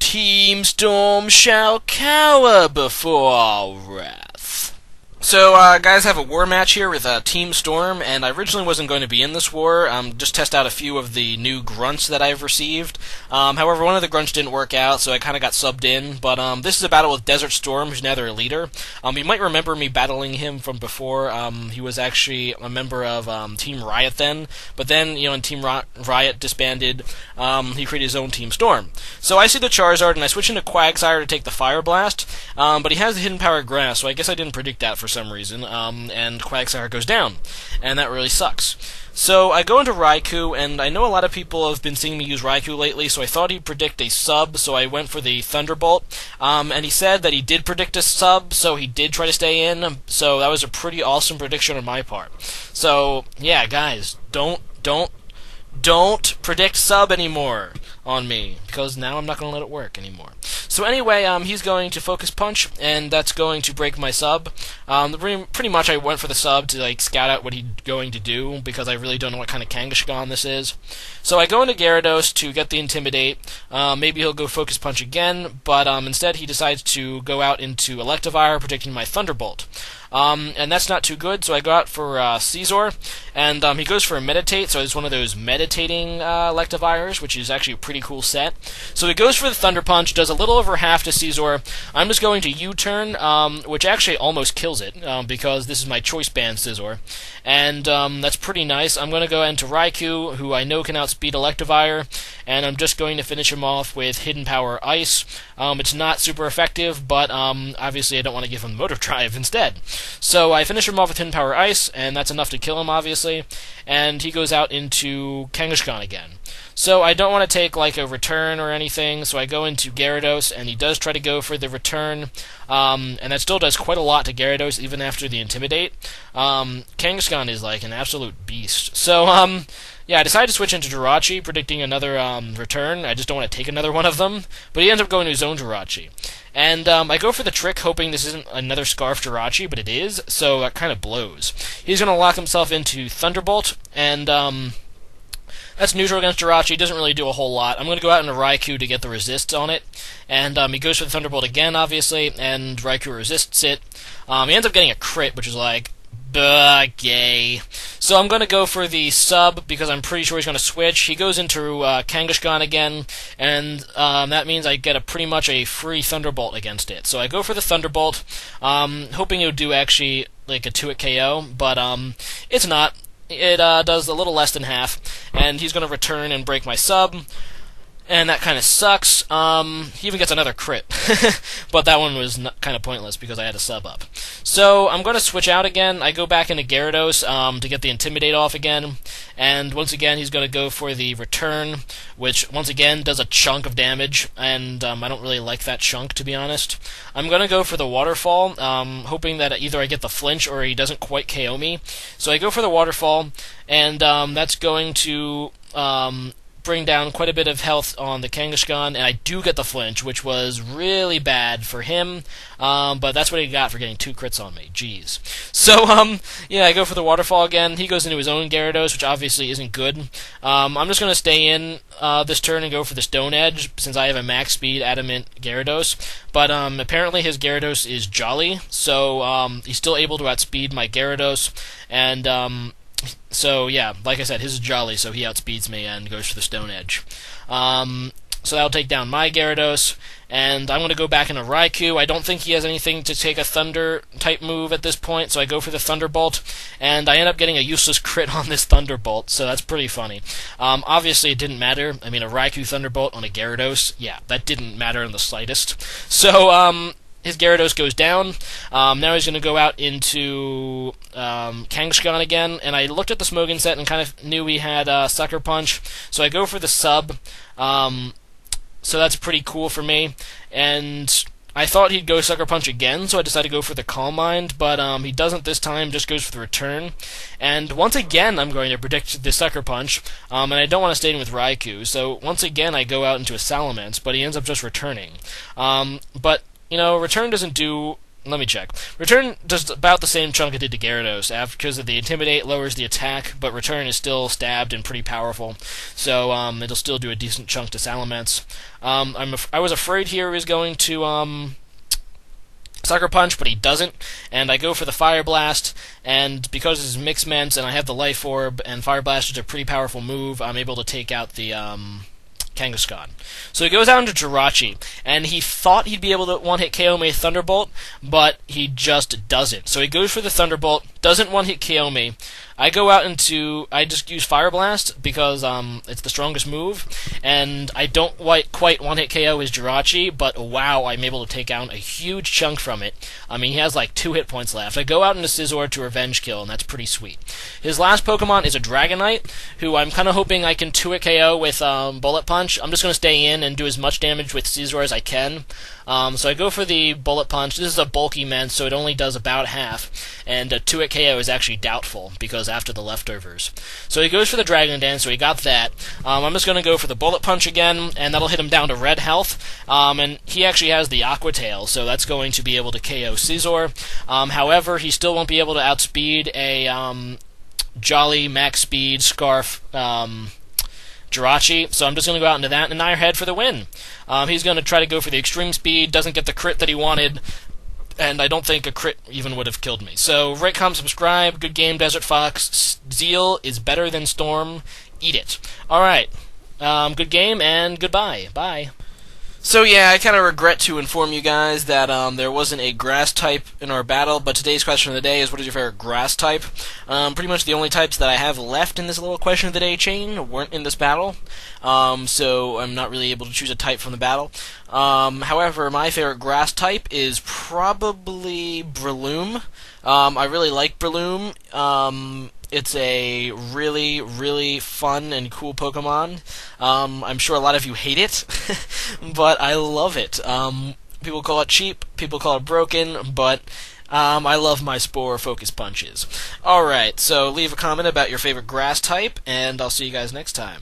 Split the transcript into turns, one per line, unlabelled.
Team Storm shall cower before our wrath. So, guys, I have a war match here with Team Storm, and I originally wasn't going to be in this war, just test out a few of the new grunts that I've received. However, one of the grunts didn't work out, so I kind of got subbed in, but this is a battle with Desert Storm, who's now their leader. You might remember me battling him from before. He was actually a member of Team Riot then, but then, when Team Riot disbanded, he created his own Team Storm. So I see the Charizard, and I switch into Quagsire to take the Fire Blast, but he has the Hidden Power Grass, so I guess I didn't predict that for some reason, and Quagsire goes down, and that really sucks. So I go into Raikou, and I know a lot of people have been seeing me use Raikou lately, so I thought he'd predict a sub, so I went for the Thunderbolt, and he said that he did predict a sub, so he did try to stay in, so that was a pretty awesome prediction on my part. So, yeah, guys, don't predict sub anymore on me, because now I'm not going to let it work anymore. So anyway, he's going to Focus Punch, and that's going to break my sub. Pretty much I went for the sub to scout out what he's going to do, because I really don't know what kind of Kangaskhan this is. So I go into Gyarados to get the Intimidate. Maybe he'll go Focus Punch again, but instead he decides to go out into Electivire, predicting my Thunderbolt. And that's not too good, so I go out for Scizor, and he goes for a Meditate, so it's one of those meditating Electivires, which is actually a pretty cool set. So he goes for the Thunder Punch, does a little over half to Scizor. I'm just going to U-turn, which actually almost kills it, because this is my Choice Band Scizor, and that's pretty nice. I'm going to go into Raikou, who I know can outspeed Electivire, and I'm just going to finish him off with Hidden Power Ice. It's not super effective, but obviously I don't want to give him Motor Drive instead. So I finish him off with Hidden Power Ice, and that's enough to kill him, obviously, and he goes out into Kangaskhan again. So I don't want to take a return or anything, so I go into Gyarados, and he does try to go for the return, and that still does quite a lot to Gyarados, even after the Intimidate. Kangaskhan is an absolute beast. So, yeah, I decided to switch into Jirachi, predicting another return. I just don't want to take another one of them, but he ends up going to his own Jirachi. And I go for the trick, hoping this isn't another Scarf Jirachi, but it is, so that kind of blows. He's going to lock himself into Thunderbolt, and that's neutral against Jirachi. It doesn't really do a whole lot. I'm going to go out into Raikou to get the resists on it, and he goes for the Thunderbolt again, obviously, and Raikou resists it. He ends up getting a crit, which is gay. So I'm going to go for the sub, because I'm pretty sure he's going to switch. He goes into Kangaskhan again, and that means I get pretty much a free Thunderbolt against it. So I go for the Thunderbolt, hoping it would do actually a 2-hit KO, but it's not. It does a little less than half, and he's going to return and break my sub, and that kind of sucks. He even gets another crit, but that one was kind of pointless because I had a sub up. So I'm going to switch out again. I go back into Gyarados to get the Intimidate off again, and once again he's going to go for the return, which once again does a chunk of damage, and I don't really like that chunk, to be honest. I'm going to go for the Waterfall, hoping that either I get the flinch or he doesn't quite KO me. So I go for the Waterfall, and that's going to bring down quite a bit of health on the Kangaskhan, and I do get the flinch, which was really bad for him, but that's what he got for getting 2 crits on me. Jeez. So, yeah, I go for the Waterfall again. He goes into his own Gyarados, which obviously isn't good. I'm just going to stay in this turn and go for the Stone Edge, since I have a max speed Adamant Gyarados, but apparently his Gyarados is Jolly, so he's still able to outspeed my Gyarados, and so, yeah, like I said, his is Jolly, so he outspeeds me and goes for the Stone Edge. So that'll take down my Gyarados, and I'm going to go back into Raikou. I don't think he has anything to take a Thunder-type move at this point, so I go for the Thunderbolt, and I end up getting a useless crit on this Thunderbolt, so that's pretty funny. Obviously, it didn't matter. I mean, a Raikou Thunderbolt on a Gyarados, yeah, that didn't matter in the slightest. So, his Gyarados goes down. Now he's going to go out into Kangaskhan again, and I looked at the Smogon set and kind of knew he had Sucker Punch, so I go for the sub. So that's pretty cool for me, and I thought he'd go Sucker Punch again, so I decided to go for the Calm Mind, but he doesn't this time, just goes for the return. And once again, I'm going to predict the Sucker Punch, and I don't want to stay in with Raikou, so once again I go out into a Salamence, but he ends up just returning. But return doesn't do let me check. Return does about the same chunk it did to Gyarados, because of the Intimidate lowers the attack, but Return is still stabbed and pretty powerful, so it'll still do a decent chunk to Salamence. I was afraid here he was going to Sucker Punch, but he doesn't, and I go for the Fire Blast, and because it's Mixed Ment and I have the Life Orb, and Fire Blast is a pretty powerful move, I'm able to take out the Kangaskhan. So he goes out into Jirachi, and he thought he'd be able to one-hit KO me Thunderbolt, but he just doesn't. So he goes for the Thunderbolt, doesn't one-hit KO me. I go out into, I just use Fire Blast because it's the strongest move, and I don't quite one-hit KO his Jirachi, but wow, I'm able to take out a huge chunk from it. I mean, he has like 2 hit points left. I go out into Scizor to Revenge Kill, and that's pretty sweet. His last Pokemon is a Dragonite, who I'm kind of hoping I can 2-hit KO with Bullet Punch. I'm just going to stay in and do as much damage with Scizor as I can. So I go for the Bullet Punch. This is a bulky Ment, so it only does about half, and a 2-hit KO is actually doubtful, because after the leftovers. So he goes for the Dragon Dance, so he got that. I'm just going to go for the Bullet Punch again, and that'll hit him down to red health, and he actually has the Aqua Tail, so that's going to be able to KO Scizor. However, he still won't be able to outspeed a Jolly Max Speed Scarf Jirachi, so I'm just going to go out into that and Nire Head for the win. He's going to try to go for the Extreme Speed, doesn't get the crit that he wanted, and I don't think a crit even would have killed me. So, rate, comment, subscribe, good game, Desert Fox. Zeal is better than Storm. Eat it. Alright, good game, and goodbye. Bye. So yeah, I kind of regret to inform you guys that there wasn't a grass type in our battle, but today's question of the day is, what is your favorite grass type? Pretty much the only types that I have left in this little question of the day chain weren't in this battle, so I'm not really able to choose a type from the battle. However, my favorite grass type is probably Breloom. I really like Breloom. It's a really, really fun and cool Pokemon. I'm sure a lot of you hate it, but I love it. People call it cheap, people call it broken, but I love my Spore Focus Punches. Alright, so leave a comment about your favorite grass type, and I'll see you guys next time.